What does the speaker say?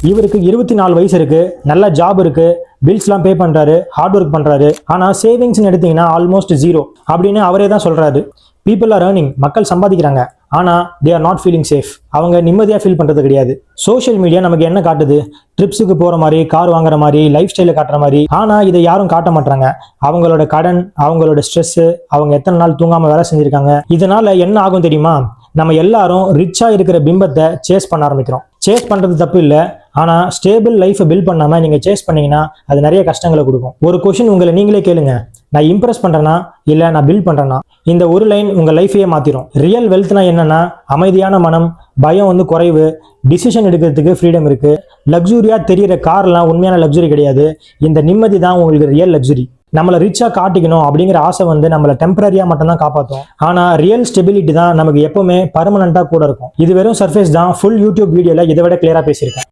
இவருக்கு 24 வயசு இருக்கு, நல்ல ஜாப் இருக்கு, பில்ஸ்லாம் பே பண்றாரு, ஹார்ட் ஒர்க் பண்றாரு. ஆனா சேவிங்ஸ்னு எடுத்தீங்கன்னா ஆல்மோஸ்ட் ஜீரோ அப்படின்னு அவரே தான் சொல்றாரு. பீப்புள் ஆர் ஏர்னிங், மக்கள் சம்பாதிக்கிறாங்க, ஆனா they are not feeling safe. அவங்க நிம்மதியா ஃபீல் பண்றது கிடையாது. சோஷியல் மீடியா நமக்கு என்ன காட்டுது? ட்ரிப்ஸுக்கு போற மாதிரி, கார் வாங்குற மாதிரி, லைஃப் ஸ்டைல காட்டுற மாதிரி. ஆனா இதை யாரும் காட்ட மாட்டாங்க. அவங்களோட கடன், அவங்களோட ஸ்ட்ரெஸ், அவங்க எத்தனை நாள் தூங்காம வேலை செஞ்சிருக்காங்க. இதனால என்ன ஆகும் தெரியுமா? நம்ம எல்லாரும் ரிச்சா இருக்கிற பிம்பத்தை சேஸ் பண்ண ஆரம்பிக்கிறோம். சேஸ் பண்றது தப்பு இல்லை, ஆனா ஸ்டேபிள் லைஃப் பில்ட் பண்ணாம நீங்க சேஸ் பண்ணீங்கன்னா அது நிறைய கஷ்டங்களை கொடுக்கும். ஒரு கொஸ்டின் உங்களை நீங்களே கேளுங்க, நான் இம்ப்ரெஸ் பண்றேனா இல்ல நான் பில்ட் பண்றேனா? இந்த ஒரு லைன் உங்க லைஃபையே மாத்திரும். ரியல் வெல்த்னா என்னன்னா அமைதியான மனம், பயம் குறைவு, டிசிஷன் எடுக்கிறதுக்கு ஃப்ரீடம் இருக்கு. லக்ஸுரியா தெரியிற கார்லாம் உண்மையான லக்ஸுரி கிடையாது. இந்த நிம்மதி தான் உங்களுக்கு ரியல் லக்ஸுரி. நம்மளை ரிச்சா காட்டிக்கணும் அப்படிங்கிற ஆசை நம்மளை டெம்பரரியா மட்டும் தான் காப்பாற்றும். ஆனா ரியல் ஸ்டெபிலிட்டி தான் நமக்கு எப்பவுமே பர்மனண்டா கூட இருக்கும். இது வெறும் சர்ஃபேஸ் தான். ஃபுல் யூடியூப் வீடியோல இதை விட கிளியரா பேசியிருக்கேன்.